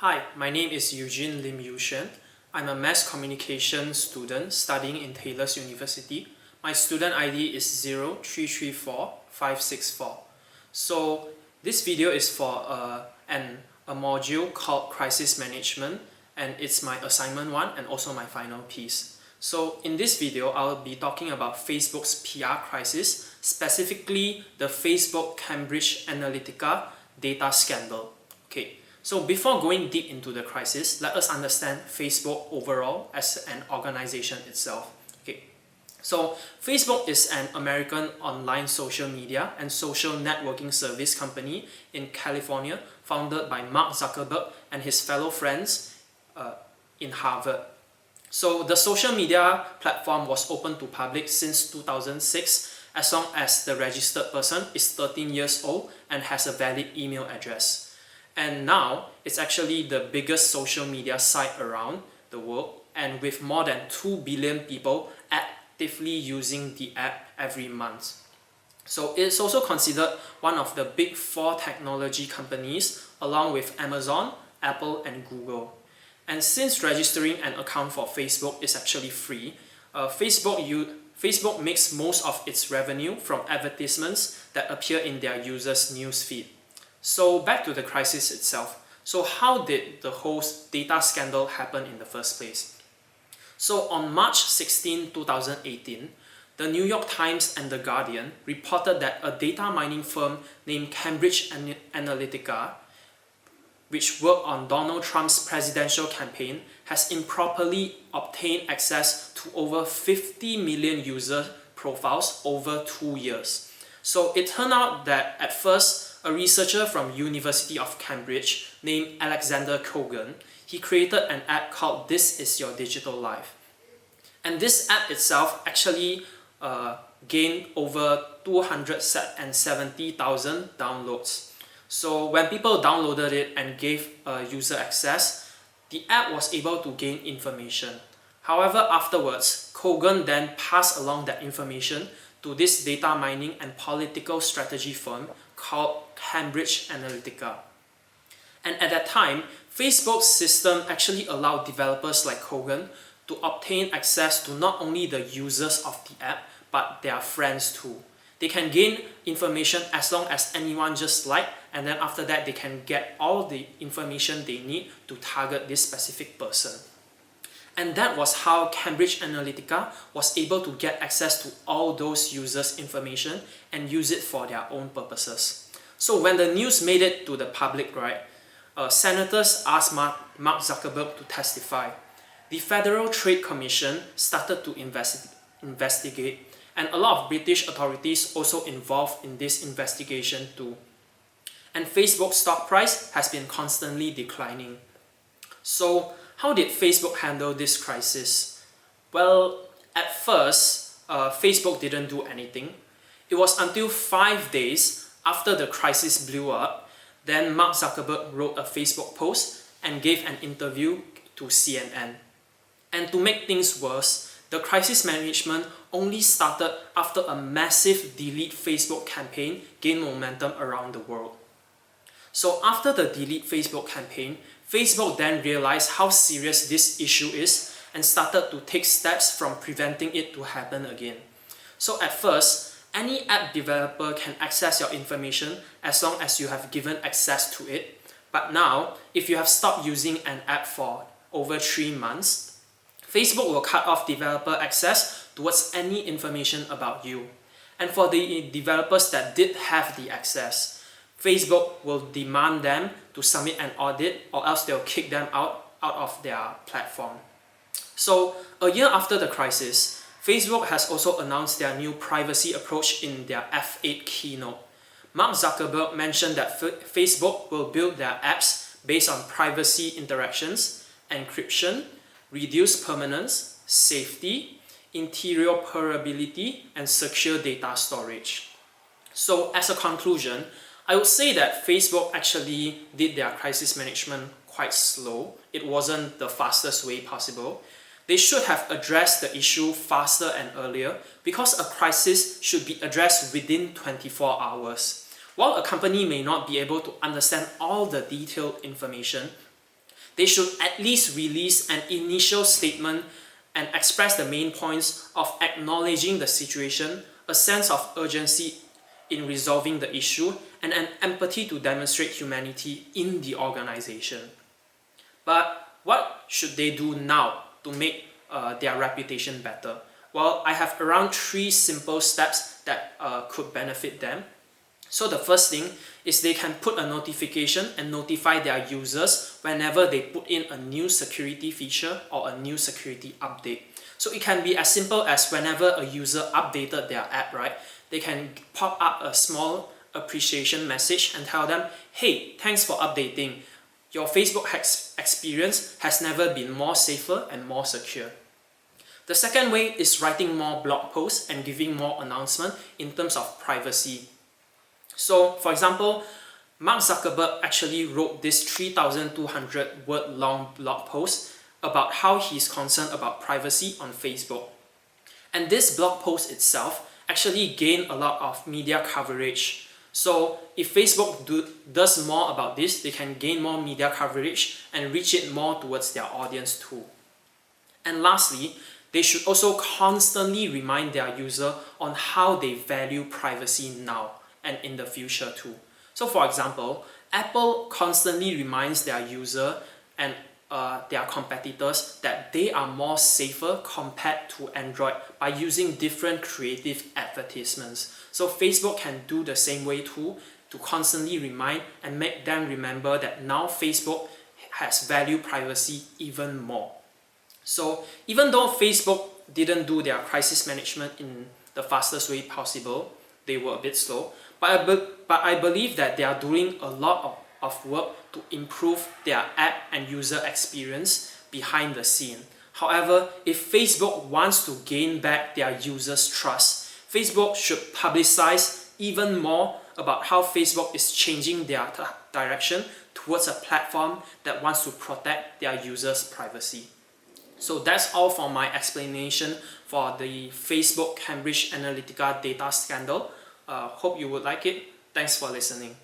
Hi, my name is Eugene Lim Yushen. I'm a mass communication student studying in Taylor's University. My student ID is 0334564. So this video is for a module called Crisis Management, and it's my assignment one and also my final piece. So in this video, I'll be talking about Facebook's PR crisis, specifically the Facebook Cambridge Analytica data scandal. Okay. So before going deep into the crisis, let us understand Facebook overall as an organization itself. Okay. So Facebook is an American online social media and social networking service company in California, founded by Mark Zuckerberg and his fellow friends in Harvard. So the social media platform was open to public since 2006, as long as the registered person is 13 years old and has a valid email address. And now, it's actually the biggest social media site around the world, and with more than 2 billion people actively using the app every month. So it's also considered one of the big 4 technology companies, along with Amazon, Apple, and Google. And since registering an account for Facebook is actually free, Facebook makes most of its revenue from advertisements that appear in their users' newsfeed. So back to the crisis itself. So how did the whole data scandal happen in the first place? So on March 16, 2018, the New York Times and The Guardian reported that a data mining firm named Cambridge Analytica, which worked on Donald Trump's presidential campaign, has improperly obtained access to over 50 million user profiles over 2 years. So it turned out that at first, a researcher from University of Cambridge named Alexander Kogan, he created an app called This Is Your Digital Life. And this app itself actually gained over 270,000 downloads. So when people downloaded it and gave user access, the app was able to gain information. However, afterwards, Kogan then passed along that information to this data mining and political strategy firm called Cambridge Analytica. And at that time, Facebook's system actually allowed developers like Kogan to obtain access to not only the users of the app, but their friends too. They can gain information as long as anyone just like, and then after that they can get all the information they need to target this specific person. And that was how Cambridge Analytica was able to get access to all those users' information and use it for their own purposes. So when the news made it to the public, senators asked Mark Zuckerberg to testify. The Federal Trade Commission started to investigate, and a lot of British authorities also involved in this investigation too. And Facebook's stock price has been constantly declining. So how did Facebook handle this crisis? Well, at first, Facebook didn't do anything. It was until 5 days after the crisis blew up, then Mark Zuckerberg wrote a Facebook post and gave an interview to CNN. And to make things worse, the crisis management only started after a massive delete Facebook campaign gained momentum around the world. So after the delete Facebook campaign, Facebook then realized how serious this issue is and started to take steps from preventing it to happen again. So at first, any app developer can access your information as long as you have given access to it. But now, if you have stopped using an app for over 3 months, Facebook will cut off developer access towards any information about you. And for the developers that did have the access, Facebook will demand them to submit an audit, or else they'll kick them out of their platform. So a year after the crisis, Facebook has also announced their new privacy approach in their F8 keynote. Mark Zuckerberg mentioned that Facebook will build their apps based on privacy interactions, encryption, reduced permanence, safety, interoperability, and secure data storage. So as a conclusion, I would say that Facebook actually did their crisis management quite slow. It wasn't the fastest way possible. They should have addressed the issue faster and earlier, because a crisis should be addressed within 24 hours. While a company may not be able to understand all the detailed information, they should at least release an initial statement and express the main points of acknowledging the situation, a sense of urgency in resolving the issue, and an empathy to demonstrate humanity in the organization. But what should they do now to make their reputation better? Well, I have around 3 simple steps that could benefit them. So the first thing is they can put a notification and notify their users whenever they put in a new security feature or a new security update. So it can be as simple as whenever a user updated their app, right? They can pop up a small appreciation message and tell them, hey, thanks for updating. Your Facebook experience has never been more safer and more secure. The second way is writing more blog posts and giving more announcement in terms of privacy. So, for example, Mark Zuckerberg actually wrote this 3,200 word long blog post about how he's concerned about privacy on Facebook. And this blog post itself actually gained a lot of media coverage. So if Facebook does more about this, they can gain more media coverage and reach it more towards their audience too. And lastly, they should also constantly remind their user on how they value privacy now and in the future too. So for example, Apple constantly reminds their user and their competitors that they are more safer compared to Android by using different creative advertisements. So Facebook can do the same way too, to constantly remind and make them remember that now Facebook has valued privacy even more. So even though Facebook didn't do their crisis management in the fastest way possible, they were a bit slow, but I believe that they are doing a lot of work to improve their app and user experience behind the scene. However, if Facebook wants to gain back their users' trust, Facebook should publicize even more about how Facebook is changing their direction towards a platform that wants to protect their users' privacy. So that's all for my explanation for the Facebook Cambridge Analytica data scandal. Hope you would like it. Thanks for listening.